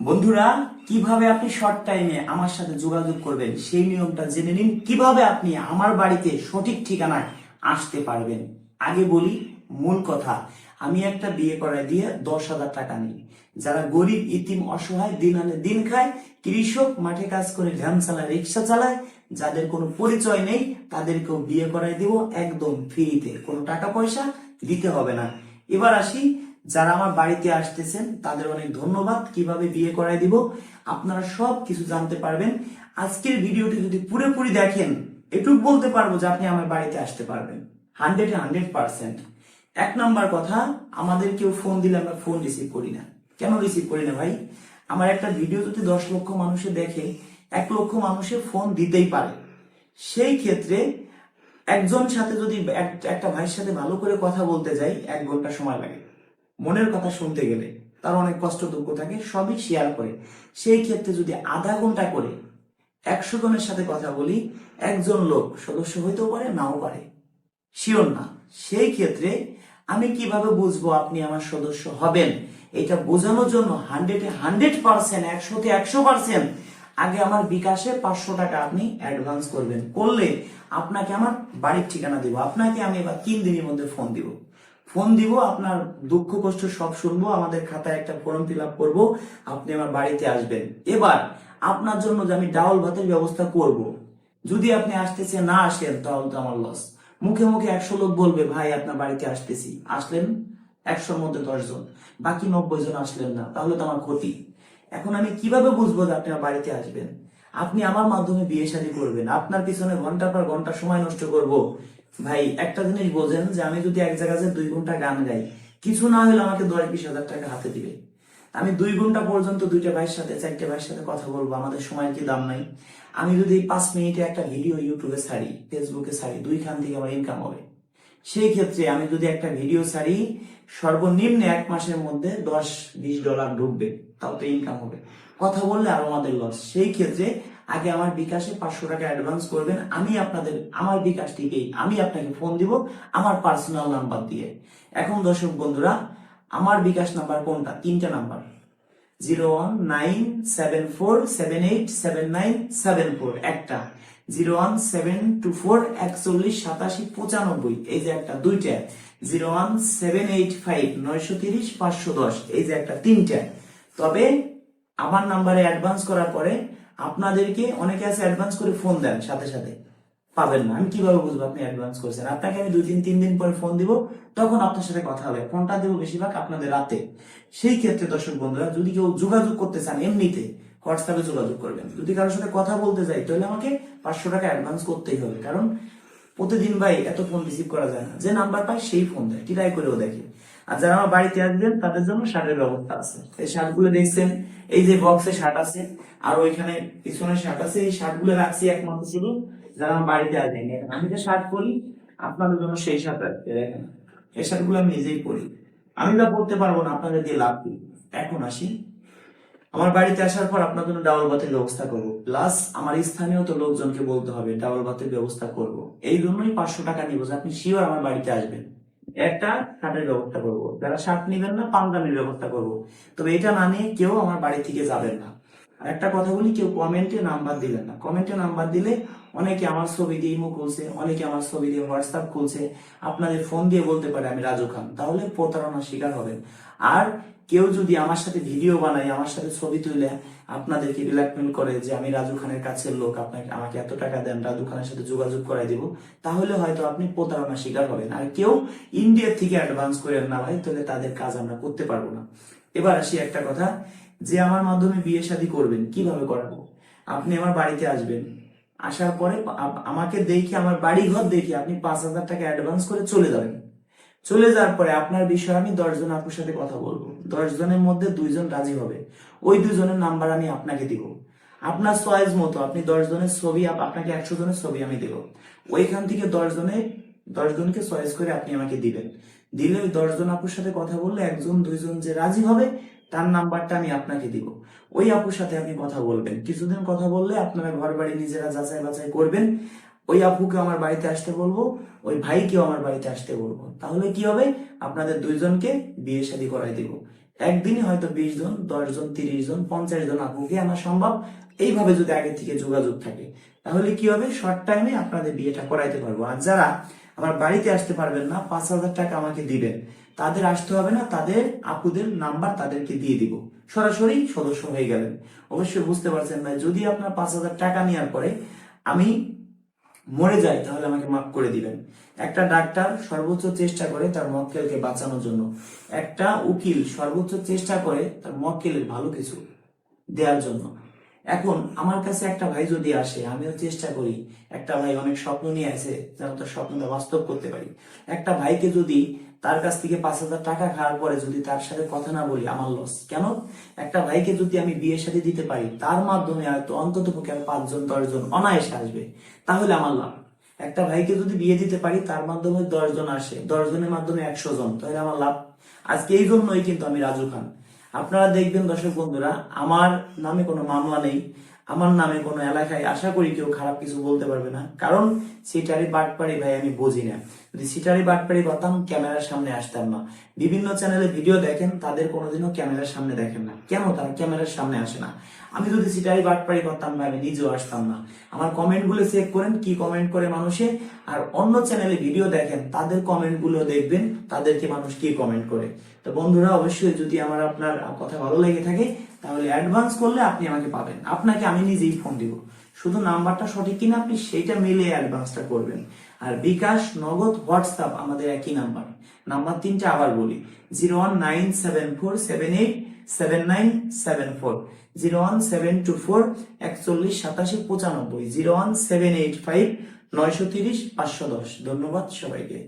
বন্ধুরা, কিভাবে আপনি শর্ট টাইমে আমার সাথে যোগাযোগ করবেন সেই নিয়মটা জেনে নিন। কিভাবে আপনি আমার বাড়িতে সঠিক ঠিকানায় আসতে পারবেন। আগে বলি মূল কথা, আমি একটা বিয়ে করায় দিয়ে 10,000 টাকা নিই। যারা গরিব ইতিম অসহায় দিন আনে দিন খায়, কৃষক মাঠে কাজ করে ভ্যান চালায় রিক্সা চালায়, যাদের কোনো পরিচয় নেই তাদেরকেও বিয়ে করাই দেব একদম ফ্রিতে, কোনো টাকা পয়সা দিতে হবে না। এবার আসি, যারা আমার বাড়িতে আসতেছেন তাদের অনেক ধন্যবাদ। কিভাবে বিয়ে করাই দিব আপনারা সব কিছু জানতে পারবেন। আজকের ভিডিওটি যদি পুরোপুরি দেখেন, এটুকু বলতে পারবো যে আপনি আমার বাড়িতে আসতে পারবেন 100%। এক নাম্বার কথা, আমাদের কেউ ফোন দিলে আমরা ফোন রিসিভ করি না। কেন রিসিভ করি না ভাই? আমার একটা ভিডিও যদি 10 লক্ষ মানুষে দেখে, 1 লক্ষ মানুষে ফোন দিতেই পারে। সেই ক্ষেত্রে একজন সাথে যদি একটা ভাইয়ের সাথে ভালো করে কথা বলতে যাই 1 ঘন্টা সময় লাগে। মনের কথা শুনতে গেলে তার অনেক কষ্ট দুঃখ থাকে, সবই শেয়ার করে। সেই ক্ষেত্রে যদি আধা ঘন্টা করে 100 জনের সাথে কথা বলি, একজন লোক সদস্য হইতেও পারে, নাও পারে, শিওর না। সেই ক্ষেত্রে আমি কিভাবে বুঝবো আপনি আমার সদস্য হবেন? এটা বোঝানোর জন্য 100% 100% আগে আমার বিকাশে 500 টাকা আপনি অ্যাডভান্স করবেন। করলে আপনাকে আমার বাড়ির ঠিকানা দিব। আপনাকে আমি এবার 3 দিনের মধ্যে ফোন দিব, আপনার দুঃখ কষ্ট সব শুনবো, আমাদের খাতায় একটা ফর্ম ফিল আপ করবো, আপনি আমার বাড়িতে আসবেন। এবার আপনার জন্য যে আমি ডাউল ভাতের ব্যবস্থা করব, যদি আপনি আসতেছে না আসেন তাহলে তো আমার লস। মুখে মুখে 100 লোক বলবে ভাই আপনার বাড়িতে আসতেছি, আসলেন 100-র মধ্যে 10 জন, বাকি 90 জন আসলেন না, তাহলে তো আমার ক্ষতি। এখন আমি কিভাবে বুঝবো যে আপনি আমার বাড়িতে আসবেন? আপনি আমার মাধ্যমে বিয়ে শাদী করবেন, আপনার পিছনে ঘন্টার পর ঘন্টা সময় নষ্ট করব? ভাই একটা জিনিস বোঝেন, যে আমি যদি এক জায়গায় 2 ঘন্টা গান গাই, কিছু না হলে আমাকে 10-20 হাজার টাকা হাতে দিবে। আমি 2 ঘন্টা পর্যন্ত 2টা ভাইয়ের সাথে 4টে ভাইয়ের সাথে কথা বলবো, আমাদের সময়ের কি দাম নাই? আমি যদি 5 মিনিটে একটা ভিডিও ইউটিউবে ছাড়ি, ফেসবুকে ছাড়ি, 2 খান থেকে আমার ইনকাম হবে। সেই ক্ষেত্রে আমি যদি একটা ভিডিও ছাড়ি, সর্বনিম্ন 1 মাসের মধ্যে $10-20 ঢুকবে, তাও তো ইনকাম হবে। কথা বললে আরো আমাদের লস। সেই ক্ষেত্রে আগে আমার বিকাশে 500 টাকা অ্যাডভান্স করবেন। আমার বিকাশ থেকেই আমি আপনাকে ফোন দিব, আমার পার্সোনাল নাম্বার দিয়ে। এখন দর্শক বন্ধুরা, আমার বিকাশ নাম্বার কোনটা? 3টা নাম্বার, 01974787974 একটা, 01724418795, এই যে একটা, 2টা, 01785930510, এই যে একটা, 3টা। তবে আমার নাম্বারে অ্যাডভান্স করার পরে আপনাদেরকে অনেকে আছে অ্যাডভান্স করে ফোন দেন, সাথে সাথে পাবেন না। আমি কিভাবে বুঝবো আপনি অ্যাডভান্স করছেন? আপনাকে আমি 2-3 দিন পরে ফোন দিব, তখন আপনার সাথে কথা হবে। ফোনটা দেবো বেশিরভাগ আপনাদের রাতে। সেই ক্ষেত্রে দর্শক বন্ধুরা, যদি কেউ যোগাযোগ করতে চান এমনিতে, হোয়াটসঅ্যাপে যোগাযোগ করবেন। যদি কারোর সাথে কথা বলতে যাই তাহলে আমাকে 500 টাকা অ্যাডভান্স করতেই হবে, কারণ প্রতিদিন ভাই এত ফোন রিসিভ করা যায় না। যে নাম্বার পায় সেই ফোন দেয়, ট্রাই করেও দেখে। আর যারা আমার বাড়িতে আসবেন তাদের জন্য শার্টের ব্যবস্থা আছে। এই শার্টগুলো দেখছেন, এই যে বক্সে শার্ট আছে, আর ওইখানে পিছনে শার্ট আছে। এই শার্টগুলো রাখছি একমাত্র শুধু যারা আমার বাড়িতে আসবেন। আমি যে শার্ট পরি আপনাদের জন্য সেই শার্ট রাখতে দেখেন, এই শার্টগুলো আমি নিজেই পরি। আমি বা পড়তে পারবো না, আপনাদের দিয়ে লাভ কি? এখন আসি, আমার বাড়িতে আসার পর আপনার জন্য ডাবল বাতের ব্যবস্থা করব, প্লাস আমার স্থানীয় তো লোকজনকে বলতে হবে ডাবল বাতের ব্যবস্থা করব। এই জন্যই 500 টাকা নিব, যে আপনি শিওর আমার বাড়িতে আসবেন। একটা শার্টের ব্যবস্থা করব, যারা শার্ট নিবেন না পাঞ্জাবির ব্যবস্থা করব। তবে এটা না নিয়ে কেউ আমার বাড়ি থেকে যাবেন না। আর একটা কথা বলি, কেউ কমেন্টে নাম্বার দিবেন না। কমেন্টে নাম্বার দিলে অনেকে আমার ছবি দিয়ে ইমো খুলছে, অনেকে আমার ছবি দিয়ে হোয়াটসঅ্যাপ খুলছে, আপনাদের ফোন দিয়ে বলতে পারে আমি রাজু খান, তাহলে প্রতারণার শিকার হবেন। আর কেউ যদি আমার সাথে ভিডিও বানায়, আমার সাথে ছবি তুলে আপনাদেরকে ব্ল্যাকমেল করে যে আমি রাজু খানের কাছের লোক, আপনাকে আমাকে এত টাকা দেন, রাজু খানের সাথে যোগাযোগ করাই দিব, তাহলে হয়তো আপনি প্রতারণার শিকার হবেন। আর কেউ ইন্ডিয়া থেকে অ্যাডভান্স করেন না ভাই, তাহলে তাদের কাজ আমরা করতে পারবো না। এবার আসি একটা কথা, যে আমার মাধ্যমে বিয়ে শাদী করবেন, কিভাবে করাবো? আপনি আমার বাড়িতে আসবেন, আসার পরে আমাকে দেখে, আমার বাড়ি ঘর দেখে আপনি 5,000 টাকা অ্যাডভান্স করে চলে যাবেন। চলে যাওয়ার পরে আপনার বিষয়ে আমি 10 জন আপুর সাথে কথা বলবো। 10 জনের মধ্যে 2 জন রাজি হবে, ওই 2 জনের নাম্বার আমি আপনাকে দিব। আপনার চয়েস মতো আপনি 10 জনের ছবি, আপনাকে 100 জনের ছবি আমি দেব। ওইখান থেকে 10 জনকে চয়েস করে আপনি আমাকে দিবেন। দিলে ওই 10 জন আপুর সাথে কথা বললে 1-2 জন যে রাজি হবে, তার নাম্বারটা আমি আপনাকে দিব। ওই আপুর সাথে আপনি কথা বলবেন। কিছুদিন কথা বললে আপনারা ঘর বাড়ি নিজেরা যাচাই বাছাই করবেন। ওই আপুকে আমার বাড়িতে আসতে বলবো, ওই ভাইকেও আমার বাড়িতে আসতে বলবো। তাহলে কি হবে? আপনাদের 2 জনকে বিয়ে শাদী করাই দিব। একদিনে হয়তো 20 জন, 10 জন, 30 জন, 50 জন আপুকে আনা সম্ভব। এইভাবে যদি আগে থেকে যোগাযোগ থাকে তাহলে কি হবে, শর্ট টাইমে আপনাদের বিয়েটা করাইতে পারবো। আর যারা আমার বাড়িতে আসতে পারবেন না, 5,000 টাকা আমাকে দিবেন, তাদের আসতে হবে না, তাদের আপুদের নাম্বার তাদেরকে দিয়ে দিব, সরাসরি সদস্য হয়ে গেলেন। অবশ্যই বুঝতে পারছেন ভাই, যদি আপনার 5,000 টাকা নেওয়ার পরে আমি মরে যাই তাহলে আমাকে মাফ করে দিবেন। একটা ডাক্তার সর্বোচ্চ চেষ্টা করে তার মক্কেলকে বাঁচানোর জন্য, একটা উকিল সর্বোচ্চ চেষ্টা করে তার মক্কেলের ভালো কিছু দেওয়ার জন্য। এখন আমার কাছে একটা ভাই যদি আসে, আমিও চেষ্টা করি, একটা ভাই অনেক স্বপ্ন নিয়ে আসে যেন তার স্বপ্নটা বাস্তব করতে পারি। একটা ভাইকে যদি তার কাছ থেকে 5,000 টাকা খাওয়ার পরে যদি তার সাথে কথা না বলি, আমার লস কেন? একটা ভাইকে যদি আমি বিয়ের সাথে দিতে পারি, তার মাধ্যমে হয়তো অন্তত পক্ষে 5 জন 10 জন অনায়াসে আসবে, তাহলে আমার লাভ। একটা ভাইকে যদি বিয়ে দিতে পারি, তার মাধ্যমে 10 জন আসে, 10 জনের মাধ্যমে 100 জন, তাহলে আমার লাভ। আজকে এই জন্যই কিন্তু আমি রাজু খান। আপনারা দেখবেন দর্শক বন্ধুরা, আমার নামে কোনো মামলা নেই, আমার নামে কোনো এলাকায় আশা করি কেউ খারাপ কিছু বলতে পারবে না, কারণ সিটারি বাটপাড়ি ভাই আমি বুঝি না। যদি সিটারি বাটপাড়ি করতাম ক্যামেরার সামনে আসতাম না। বিভিন্ন চ্যানেলে ভিডিও দেখেন, তাদের কোনোদিনও ক্যামেরার সামনে দেখেন না, কেন তারা ক্যামেরার সামনে আসে না? আমি যদি সিটারি বাটপাড়ি করতাম ভাই আমি নিজেও আসতাম না। আমার কমেন্ট গুলো চেক করেন, কি কমেন্ট করে মানুষে, আর অন্য চ্যানেলে ভিডিও দেখেন, তাদের কমেন্ট গুলো দেখবেন, তাদেরকে মানুষ কি কমেন্ট করে। তো বন্ধুরা, অবশ্যই যদি আমার আপনার কথা ভালো লেগে থাকে তাহলে অ্যাডভান্স করলে আপনি আমাকে পাবেন, আপনাকে আমি নিজেই ফোন দিব। শুধু নাম্বারটা সঠিক কিনা আপনি সেইটা মিলে অ্যাডভান্সটা করবেন। আর বিকাশ, নগদ, হোয়াটসঅ্যাপ আমাদের একই নাম্বার। নাম্বার 3টা আবার বলি: 01974787974, 01724418795, 01785930510। ধন্যবাদ সবাইকে।